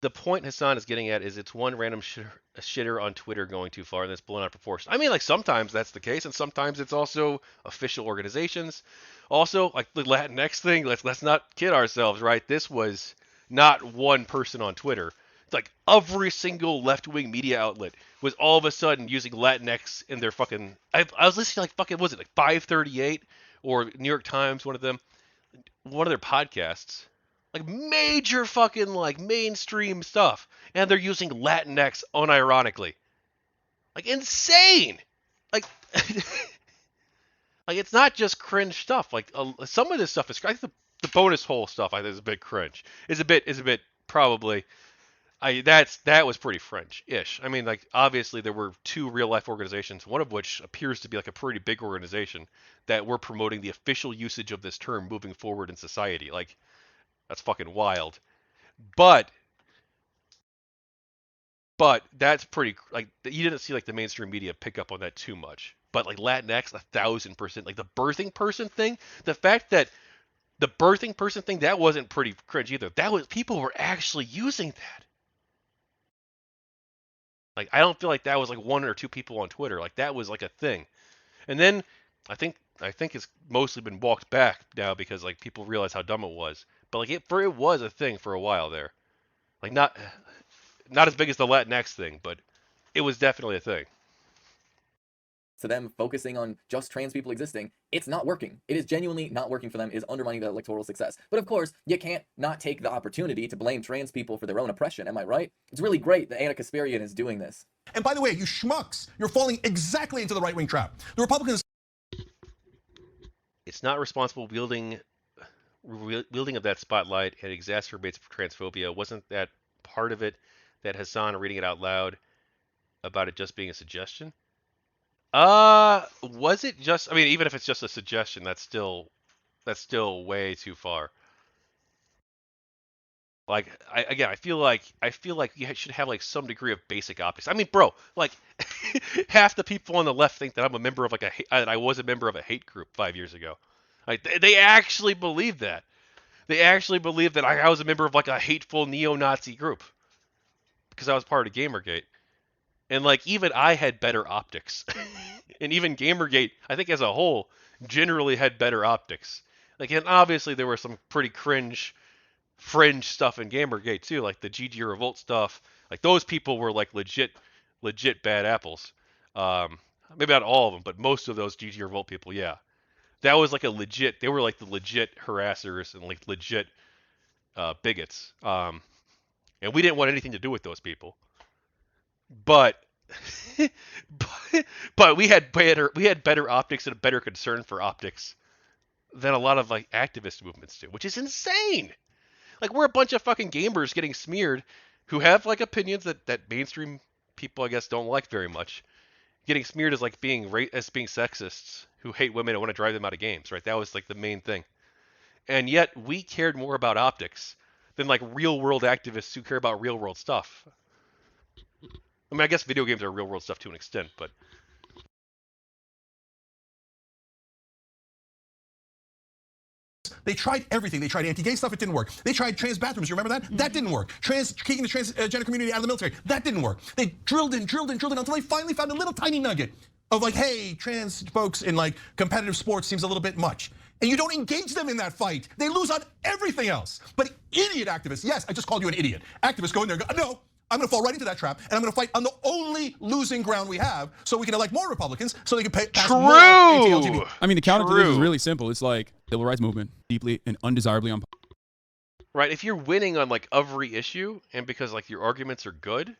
the point Hassan is getting at is it's one random shitter on Twitter going too far and that's blown out of proportion. I mean, like sometimes that's the case, and sometimes it's also official organizations. Also, like the Latinx thing, let's not kid ourselves, right? This was not one person on Twitter. It's like every single left-wing media outlet was all of a sudden using Latinx in their fucking. I was listening to like fucking was it like 538 or New York Times, one of their podcasts, like major fucking like mainstream stuff, and they're using Latinx unironically, like insane. Like, like it's not just cringe stuff. Like some of this stuff is. I think the bonus hole stuff I think is a bit cringe. Is a bit probably. That was pretty French-ish. I mean, like obviously there were two real-life organizations, one of which appears to be like a pretty big organization that were promoting the official usage of this term moving forward in society. Like that's fucking wild. But that's pretty like you didn't see like the mainstream media pick up on that too much. But like Latinx, 1,000%. Like the birthing person thing, the fact that the birthing person thing that wasn't pretty cringe either. That was people were actually using that. Like I don't feel like that was like one or two people on Twitter. Like that was like a thing. And then I think it's mostly been walked back now because like people realize how dumb it was. But like it was a thing for a while there. Like not as big as the Latinx thing, but it was definitely a thing. To them focusing on just trans people existing, it's not working. It is genuinely not working for them. It is undermining their electoral success. But of course, you can't not take the opportunity to blame trans people for their own oppression. Am I right? It's really great that Anna Kasparian is doing this. And by the way, you schmucks, you're falling exactly into the right-wing trap. The Republicans. It's not responsible wielding of that spotlight. It exacerbates transphobia. Wasn't that part of it that Hassan reading it out loud about it just being a suggestion? Was it just? I mean, even if it's just a suggestion, that's still way too far. Like, I feel like you should have like some degree of basic optics. I mean, bro, like half the people on the left think that I'm a member of like that I was a member of a hate group 5 years ago. Like, they actually believe that. They actually believe that I was a member of like a hateful neo-Nazi group because I was part of GamerGate. And like even I had better optics. And even GamerGate, I think as a whole, generally had better optics. Like, and obviously there were some pretty fringe stuff in GamerGate too, like the GG Revolt stuff. Like those people were like legit bad apples. Maybe not all of them, but most of those GG Revolt people, yeah. That was like they were like the legit harassers and like legit bigots. And we didn't want anything to do with those people. But but we had better optics and a better concern for optics than a lot of like activist movements do, which is insane. Like we're a bunch of fucking gamers getting smeared who have like opinions that mainstream people I guess don't like very much. Getting smeared as like being sexists who hate women and want to drive them out of games, right? That was like the main thing. And yet we cared more about optics than like real world activists who care about real world stuff. I mean, I guess video games are real world stuff to an extent, but They tried everything. They tried anti-gay stuff. It didn't work. They tried trans bathrooms. You remember that? That didn't work. Kicking the transgender community out of the military. That didn't work. They drilled in until they finally found a little tiny nugget of like, hey, trans folks in like competitive sports seems a little bit much. And you don't engage them in that fight. They lose on everything else. But idiot activists, yes, I just called you an idiot. Activists go in there and go, no, I'm going to fall right into that trap, and I'm going to fight on the only losing ground we have, so we can elect more Republicans, so they can pass more anti-LGBT. I mean, the counter to this is really simple. It's like the civil rights movement, deeply and undesirably unpopular. Right, if you're winning on like every issue, and because like your arguments are good,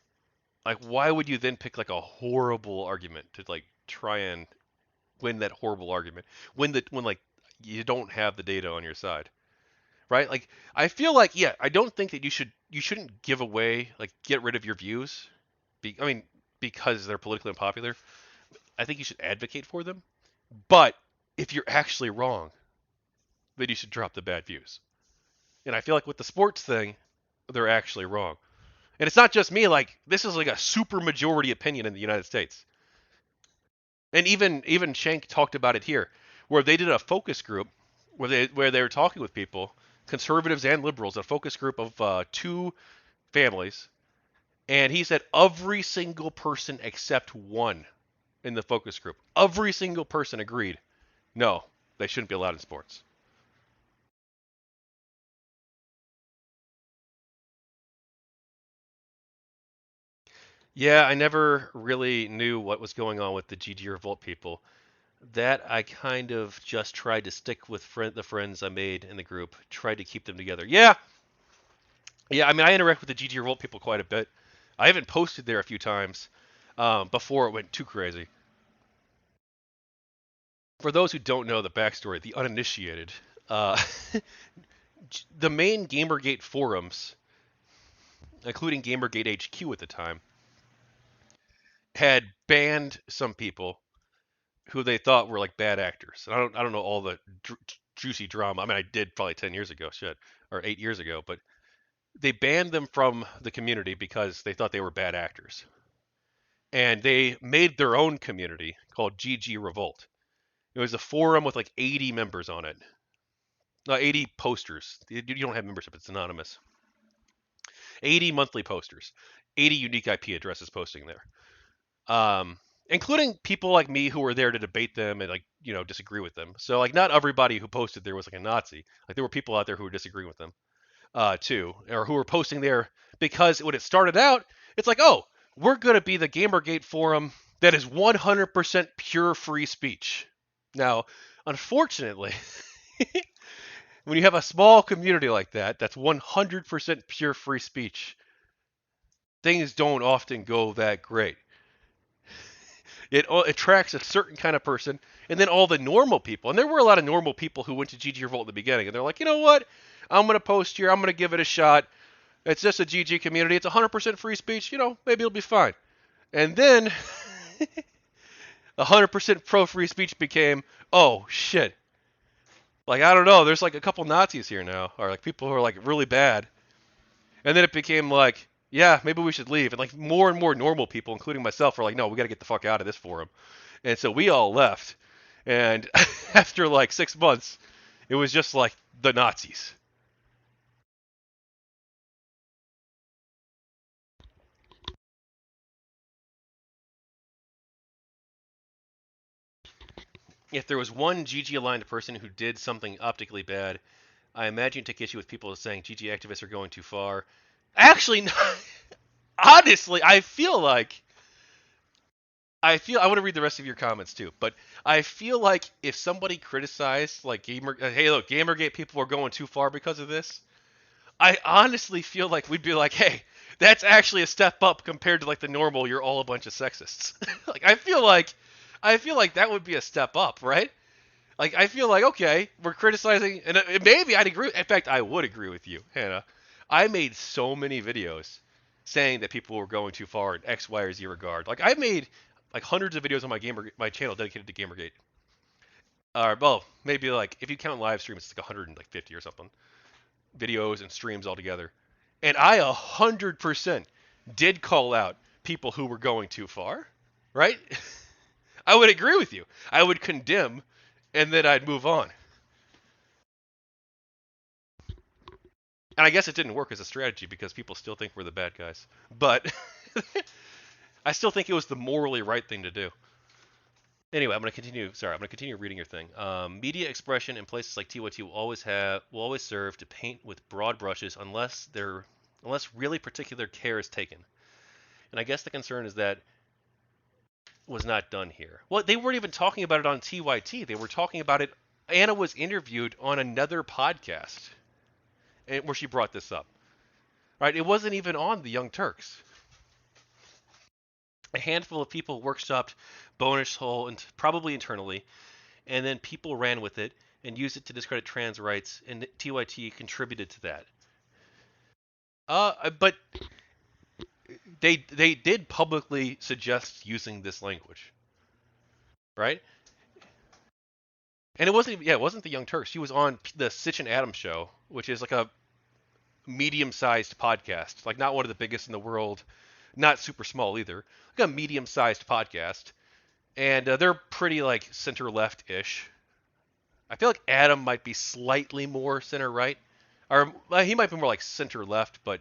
like why would you then pick like a horrible argument to like try and win that horrible argument when like you don't have the data on your side? Right? Like I feel like I don't think that you shouldn't give away like get rid of your views. Because they're politically unpopular. I think you should advocate for them. But if you're actually wrong, then you should drop the bad views. And I feel like with the sports thing, they're actually wrong. And it's not just me, like this is like a super majority opinion in the United States. And even Shank talked about it here, where they did a focus group where they were talking with people, conservatives and liberals, a focus group of two families, and he said every single person except one in the focus group, every single person agreed, no, they shouldn't be allowed in sports. Yeah, I never really knew what was going on with the GG Revolt people. That I kind of just tried to stick with the friends I made in the group, tried to keep them together. Yeah, yeah. I mean, I interact with the GG Revolt people quite a bit. I even posted there a few times before it went too crazy. For those who don't know the backstory, the uninitiated, uh, the main GamerGate forums, including GamerGate HQ at the time, had banned some people who they thought were like bad actors. And I don't know all the juicy drama. I mean, I did probably 10 years ago, shit, or 8 years ago, but they banned them from the community because they thought they were bad actors. And they made their own community called GG Revolt. It was a forum with like 80 members on it. 80 posters. You don't have membership, it's anonymous. 80 monthly posters. 80 unique IP addresses posting there. Including people like me who were there to debate them and like disagree with them. So like not everybody who posted there was like a Nazi. Like there were people out there who were disagreeing with them too, or who were posting there because when it started out, it's like, oh, we're gonna be the GamerGate forum that is 100% pure free speech. Now, unfortunately, when you have a small community like that, that's 100% pure free speech, things don't often go that great. It attracts a certain kind of person, and then all the normal people. And there were a lot of normal people who went to GG Revolt in the beginning, and they're like, you know what? I'm going to post here. I'm going to give it a shot. It's just a GG community. It's 100% free speech. Maybe it'll be fine. And then 100% pro free speech became, oh, shit. Like, I don't know. There's like a couple Nazis here now, or like people who are like really bad. And then it became like, yeah, maybe we should leave. And like more and more normal people, including myself, were like, no, we got to get the fuck out of this forum. And so we all left. And after like 6 months, it was just like the Nazis. If there was one GG aligned person who did something optically bad, I imagine you take issue with people saying GG activists are going too far. Actually, honestly, I want to read the rest of your comments too, but I feel like if somebody criticized like hey look, GamerGate people are going too far because of this, I honestly feel like we'd be like, hey, that's actually a step up compared to like the normal. You're all a bunch of sexists. Like I feel like that would be a step up, right? Like I feel like okay, we're criticizing, and maybe I'd agree. In fact, I would agree with you, Hannah. I made so many videos saying that people were going too far in X, Y, or Z regard. Like I made like hundreds of videos on my channel dedicated to GamerGate. Well, maybe like if you count live streams, it's like 150 or something videos and streams altogether. And I 100% did call out people who were going too far, right? I would agree with you. I would condemn, and then I'd move on. And I guess it didn't work as a strategy because people still think we're the bad guys. But I still think it was the morally right thing to do. Anyway, I'm going to continue. Sorry, I'm going to continue reading your thing. Media expression in places like TYT will always serve to paint with broad brushes unless really particular care is taken. And I guess the concern is that was not done here. Well, they weren't even talking about it on TYT. They were talking about it. Anna was interviewed on another podcast, where she brought this up. Right? It wasn't even on the Young Turks. A handful of people workshopped Bonus Hole, and probably internally, and then people ran with it and used it to discredit trans rights, and TYT contributed to that. But they did publicly suggest using this language, right? And it wasn't the Young Turks. She was on the Sitch and Adams show, which is like a medium-sized podcast, like not one of the biggest in the world, not super small either, like a medium-sized podcast. And they're pretty like center left-ish. I feel like Adam might be slightly more center right, or he might be more like center left, but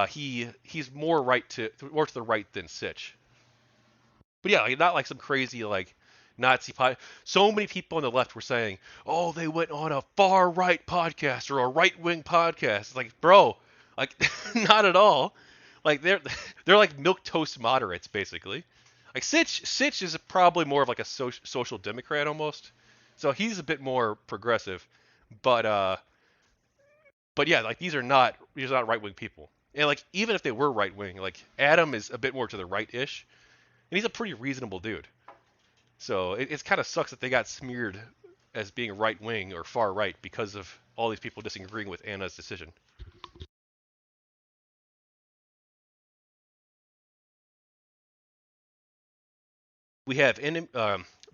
He's more more to the right than Sitch. But yeah, like, not like some crazy like Nazi pod. So many people on the left were saying, "Oh, they went on a far right podcast or a right wing podcast." It's like, bro, like not at all. Like they're like milk toast moderates basically. Like Sitch is probably more of like a social democrat almost. So he's a bit more progressive, but yeah, like these are not right wing people. And like even if they were right wing, like Adam is a bit more to the right ish, and he's a pretty reasonable dude. So it kind of sucks that they got smeared as being right wing or far right because of all these people disagreeing with Anna's decision. We have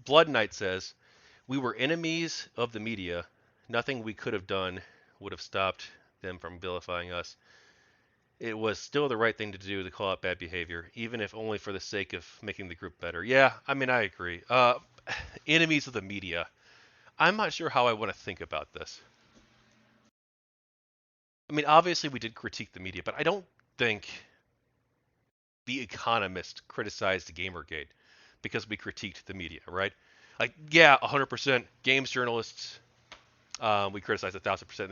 Blood Knight says, "We were enemies of the media. Nothing we could have done would have stopped them from vilifying us. It was still the right thing to do to call out bad behavior, even if only for the sake of making the group better." Yeah, I mean, I agree. Enemies of the media. I'm not sure how I want to think about this. I mean, obviously we did critique the media, but I don't think The Economist criticized Gamergate because we critiqued the media, right? Like, yeah, 100% games journalists. We criticized 1,000%.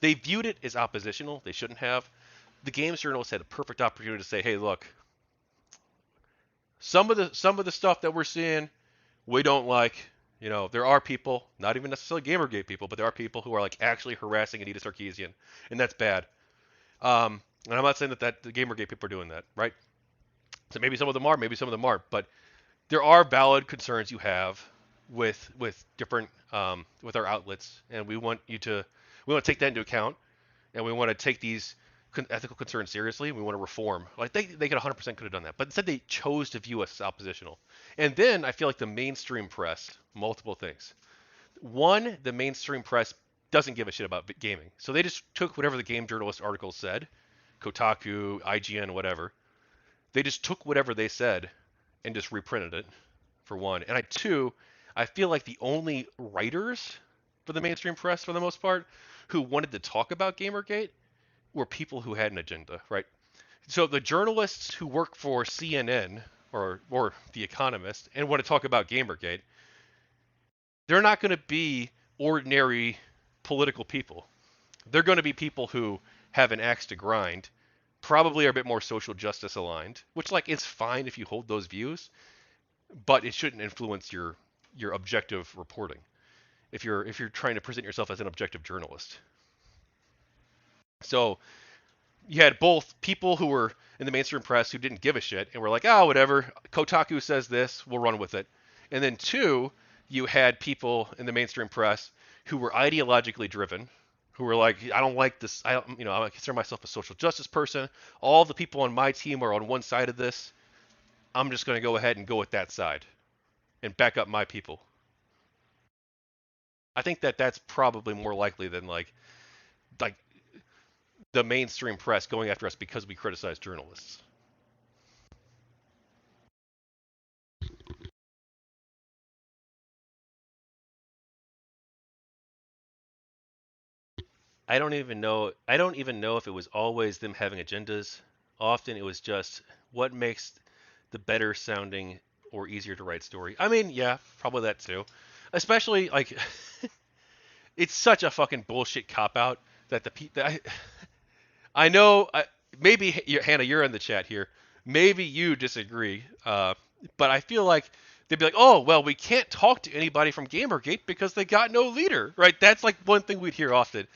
They viewed it as oppositional. They shouldn't have. The games journalists had a perfect opportunity to say, "Hey, look, some of the stuff that we're seeing, we don't like. You know, there are people, not even necessarily Gamergate people, but there are people who are like actually harassing Anita Sarkeesian, and that's bad. And I'm not saying that the Gamergate people are doing that, right? So maybe some of them are, maybe some of them aren't, but there are valid concerns you have with different with our outlets, and we want to take that into account, and we want to take these ethical concerns seriously. We want to reform. Like they could 100% could have done that, but instead they chose to view us as oppositional. And then I feel like the mainstream press, multiple things. One, the mainstream press doesn't give a shit about gaming, so they just took whatever the game journalist article said, Kotaku, IGN, whatever. They just took whatever they said and just reprinted it, for one. And two, I feel like the only writers for the mainstream press, for the most part, who wanted to talk about Gamergate were people who had an agenda, right? So the journalists who work for CNN or The Economist and want to talk about Gamergate, they're not going to be ordinary political people. They're going to be people who have an axe to grind, probably are a bit more social justice aligned, which like is fine if you hold those views, but it shouldn't influence your objective reporting. If you're trying to present yourself as an objective journalist. So you had both people who were in the mainstream press who didn't give a shit and were like, "Oh, whatever. Kotaku says this, we'll run with it." And then two, you had people in the mainstream press who were ideologically driven, who were like, "I don't like this. I consider myself a social justice person. All the people on my team are on one side of this. I'm just going to go ahead and go with that side and back up my people." I think that's probably more likely than like the mainstream press going after us because we criticize journalists. I don't even know. I don't even know if it was always them having agendas. Often it was just what makes the better sounding or easier to write story. I mean, yeah, probably that too. Especially like it's such a fucking bullshit cop out that I know. Maybe Hannah, you're in the chat here. Maybe you disagree, but I feel like they'd be like, "Oh, well, we can't talk to anybody from GamerGate because they got no leader." Right? That's like one thing we'd hear often.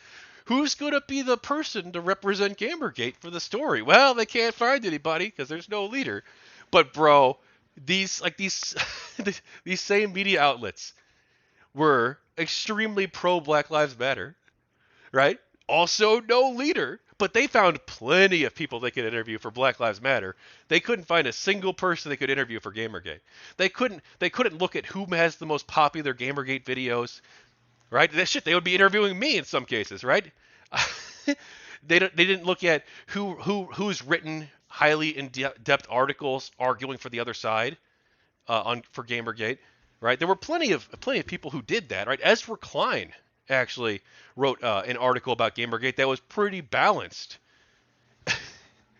Who's going to be the person to represent Gamergate for the story? Well, they can't find anybody because there's no leader. But bro, these these same media outlets were extremely pro Black Lives Matter, right? Also no leader, but they found plenty of people they could interview for Black Lives Matter. They couldn't find a single person they could interview for Gamergate. They couldn't look at who has the most popular Gamergate videos, right? That shit, they would be interviewing me in some cases, right? They didn't look at who's written highly in-depth articles arguing for the other side for Gamergate, right? There were plenty of people who did that, right? Ezra Klein actually wrote an article about Gamergate that was pretty balanced.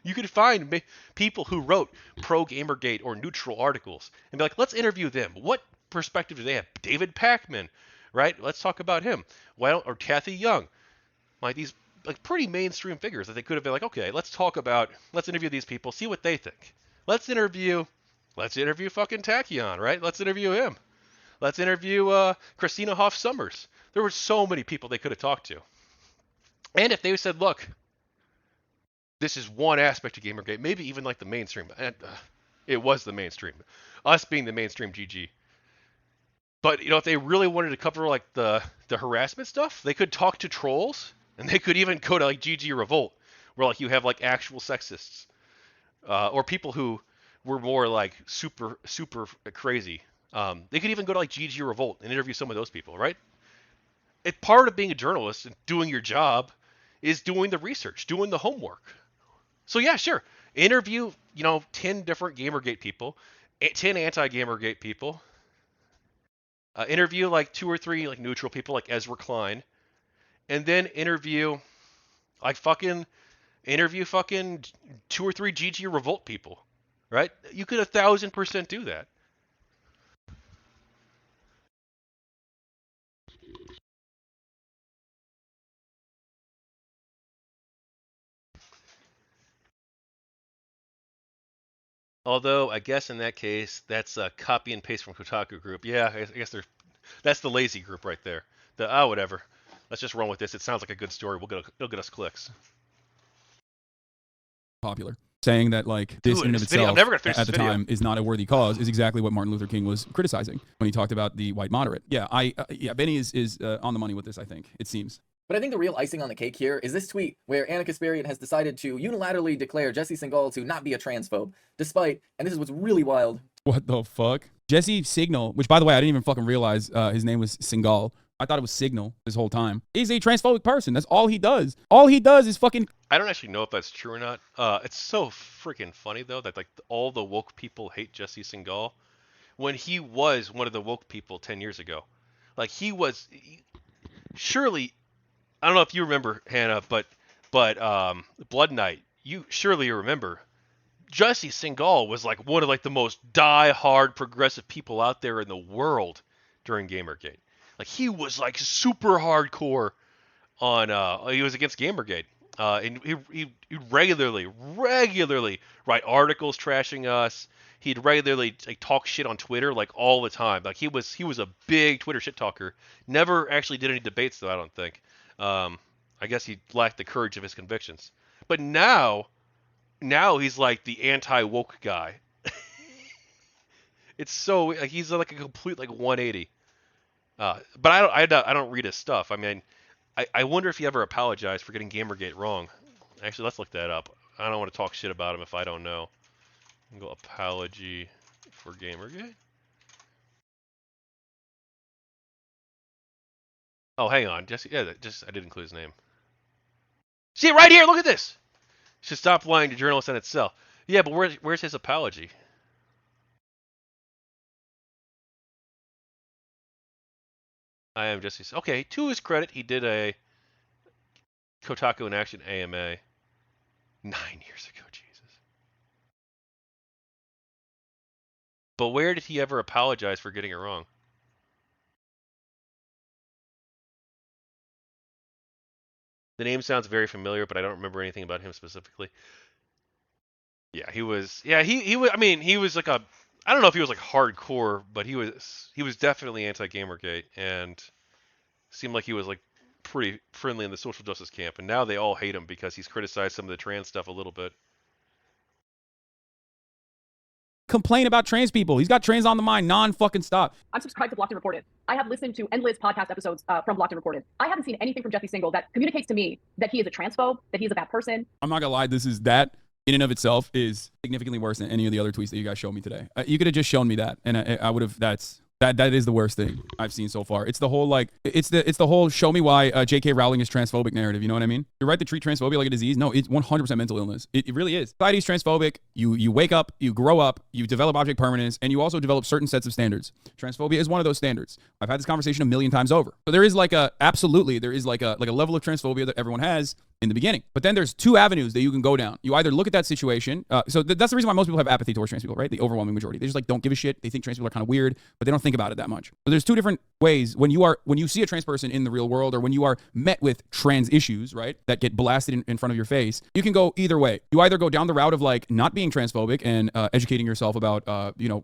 You could find people who wrote pro GamerGate or neutral articles and be like, let's interview them. What perspective do they have? David Pakman, right? Let's talk about him. Why don't, or Kathy Young, like these like pretty mainstream figures that they could have been like, okay, let's interview these people, see what they think. Let's interview fucking Tachyon, right? Let's interview him. Let's interview Christina Hoff Summers. There were so many people they could have talked to. And if they said, look, this is one aspect of GamerGate, maybe even like the mainstream. And, it was the mainstream. Us being the mainstream GG. But, if they really wanted to cover like the harassment stuff, they could talk to trolls, and they could even go to like GG Revolt, where like you have like actual sexists. Or people who were more like super crazy. They could even go to like GG Revolt and interview some of those people, right? Part of being a journalist and doing your job is doing the research, doing the homework. So yeah, sure. Interview, 10 different GamerGate people, 10 anti-GamerGate people. Interview like 2 or 3 like neutral people like Ezra Klein, and then interview 2 or 3 GG Revolt people, right? You could 1,000% do that. Although, I guess in that case, that's a copy and paste from Kotaku group. Yeah, I guess that's the lazy group right there. Whatever. Let's just run with this. It sounds like a good story. It'll get us clicks. Popular. Saying that like this Dude, in and of this video, itself I'm never gonna finish at this the video. time is not a worthy cause is exactly what Martin Luther King was criticizing when he talked about the white moderate. Yeah, Benny is on the money with this, I think. It seems. But I think the real icing on the cake here is this tweet where Anna Kasparian has decided to unilaterally declare Jesse Singal to not be a transphobe, despite, and this is what's really wild. What the fuck? Jesse Signal, which by the way, I didn't even fucking realize his name was Singal. I thought it was Signal this whole time. He's a transphobic person. That's all he does. All he does is fucking... I don't actually know if that's true or not. It's so freaking funny, though, that like all the woke people hate Jesse Singal when he was one of the woke people 10 years ago. Like, surely... I don't know if you remember, Hannah, but Blood Knight, you remember. Jesse Singal was like one of like the most die-hard progressive people out there in the world during GamerGate. Like he was like super hardcore on he was against GamerGate. And he regularly write articles trashing us. He'd regularly like talk shit on Twitter like all the time. Like he was a big Twitter shit talker. Never actually did any debates though, I don't think. I guess he lacked the courage of his convictions. But now he's like the anti-woke guy. It's so like he's like a complete like 180. But I don't read his stuff. I mean, I wonder if he ever apologized for getting GamerGate wrong. Actually, let's look that up. I don't want to talk shit about him if I don't know. Go apology for GamerGate. Oh, hang on. Jesse, yeah, I did include his name. See it right here. Look at this. Should stop lying to journalists and itself. Yeah, but where's his apology? I am Jesse. Okay, to his credit, he did a Kotaku in Action AMA 9 years ago. Jesus. But where did he ever apologize for getting it wrong? The name sounds very familiar, but I don't remember anything about him specifically. Yeah, he was. Yeah, he was. I mean, he was like a. I don't know if he was like hardcore, but he was definitely anti-GamerGate and seemed like he was like pretty friendly in the social justice camp. And now they all hate him because he's criticized some of the trans stuff a little bit. Complain about trans people. He's got trans on the mind non-fucking stop. I'm subscribed to Blocked and Reported. I have listened to endless podcast episodes from Blocked and Reported. I haven't seen anything from Jesse Singal that communicates to me that he is a transphobe, that he's a bad person. I'm not gonna lie, that in and of itself is significantly worse than any of the other tweets that you guys showed me today. You could have just shown me that, and I would have. That is the worst thing I've seen so far. It's the whole like it's the whole show me why J.K. Rowling is transphobic narrative. You know what I mean? You're right to treat transphobia like a disease. No, it's 100% mental illness. It really is. Society's transphobic. You wake up, you grow up, you develop object permanence, and you also develop certain sets of standards. Transphobia is one of those standards. I've had this conversation a million times over. So there is like a level of transphobia that everyone has. in the beginning. But then there's two avenues that you can go down. You either look at that situation. So that's the reason why most people have apathy towards trans people, right? The overwhelming majority. They just like don't give a shit. They think trans people are kind of weird, but they don't think about it that much. So there's two different ways when you see a trans person in the real world, or when you are met with trans issues, right, that get blasted in front of your face. You can go either way. You either go down the route of like not being transphobic and educating yourself about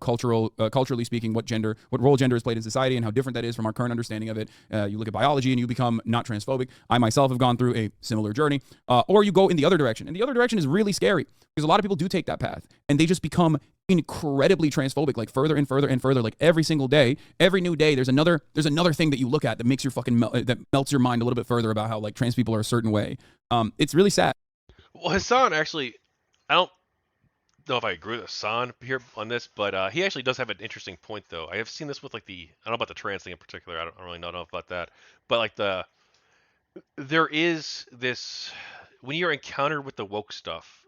culturally speaking what role gender is played in society and how different that is from our current understanding of it. You look at biology and you become not transphobic. I myself have gone through a similar journey. Or you go in the other direction. And the other direction is really scary because a lot of people do take that path and they just become incredibly transphobic, like further and further and further. Like every single day, every new day, there's another thing that you look at that makes your that melts your mind a little bit further about how like trans people are a certain way. It's really sad. Well, Hassan actually, I don't know if I agree with Hassan here on this, but he actually does have an interesting point though. I have seen this with like I don't know about the trans thing in particular. I don't really know about that, but like there is this when you're encountered with the woke stuff,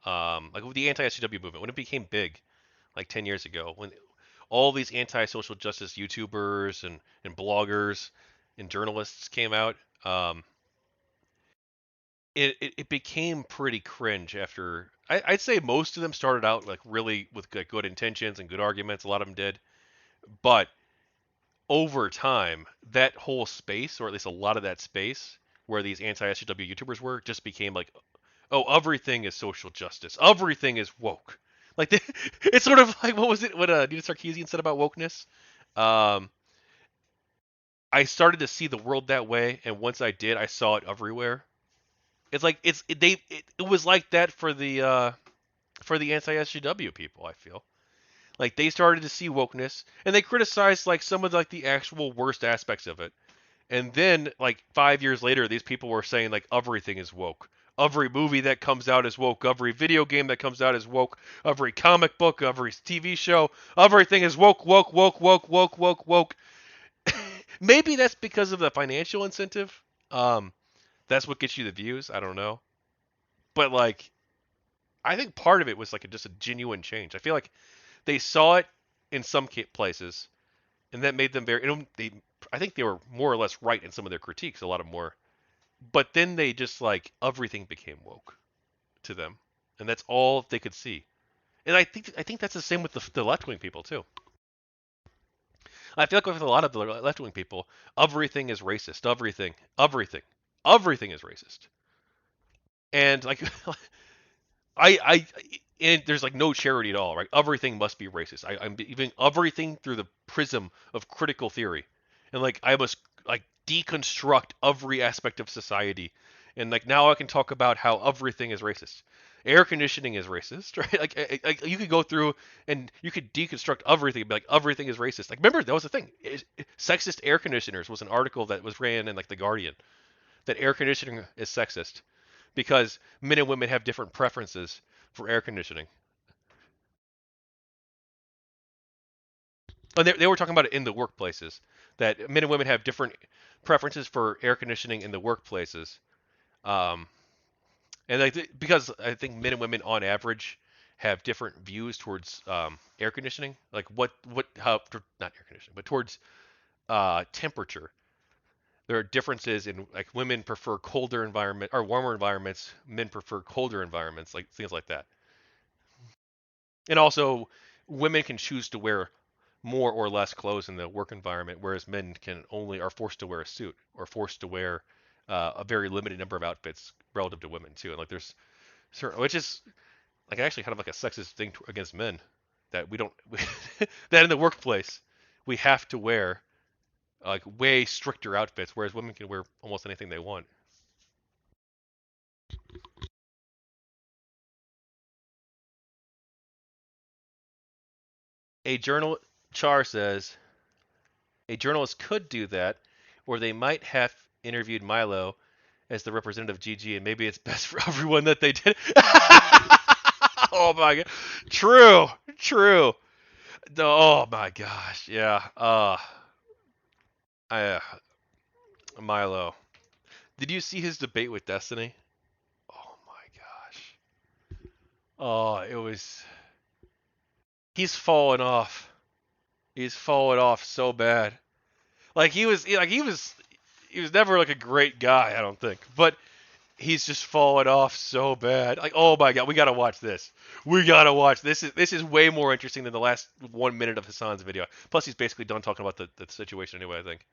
like with the anti-SJW movement, when it became big, like 10 years ago, when all these anti-social justice YouTubers and bloggers and journalists came out, it became pretty cringe after. I'd say most of them started out like really with good intentions and good arguments. A lot of them did, but over time, that whole space, or at least a lot of that space, where these anti-SJW YouTubers were, just became like, oh, everything is social justice, everything is woke. Like it's sort of like what was it? What Nina Sarkeesian said about wokeness. Um, I started to see the world that way, and once I did, I saw it everywhere. It's like it was like that for the anti-SJW people. I feel like they started to see wokeness, and they criticized like some of like the actual worst aspects of it. And then like 5 years later, these people were saying like everything is woke. Every movie that comes out is woke. Every video game that comes out is woke. Every comic book, every TV show, everything is woke, woke, woke, woke, woke, woke, woke. Maybe that's because of the financial incentive. That's what gets you the views. I don't know, but like, I think part of it was like just a genuine change. I feel like they saw it in some places, and that made them very. I think they were more or less right in some of their critiques. A lot of more, but then they just like everything became woke to them, and that's all they could see. And I think that's the same with the left wing people too. I feel like with a lot of the left wing people, everything is racist. Everything is racist. And like I and there's like no charity at all, right? Everything must be racist. I'm even everything through the prism of critical theory, and like I must like deconstruct every aspect of society, and like now I can talk about how everything is racist. Air conditioning is racist, right? Like you could go through and you could deconstruct everything, and be like everything is racist. Like remember that was the thing. Sexist air conditioners was an article that was ran in like the Guardian, that air conditioning is sexist because men and women have different preferences for air conditioning. And they were talking about it in the workplaces, that men and women have different preferences for air conditioning in the workplaces. Um, and like because I think men and women on average have different views towards air conditioning, like how not air conditioning, but towards temperature. There are differences in like women prefer colder environment or warmer environments, men prefer colder environments, like things like that. And also, women can choose to wear more or less clothes in the work environment, whereas men are forced to wear a suit or forced to wear a very limited number of outfits relative to women too. And like there's certain, which is like actually kind of like a sexist thing against men, that we don't that in the workplace we have to wear like way stricter outfits, whereas women can wear almost anything they want. A journal Char says a journalist could do that, or they might have interviewed Milo as the representative of GG, and maybe it's best for everyone that they did. Oh my god, true. Oh my gosh, yeah. Milo. Did you see his debate with Destiny? Oh my gosh. Oh, it was. He's fallen off. He's fallen off so bad. Like he was never like a great guy, I don't think. But he's just fallen off so bad. Like, oh my god, we gotta watch this. We gotta watch this. Is way more interesting than the last 1 minute of Hassan's video. Plus, he's basically done talking about the situation anyway. I think.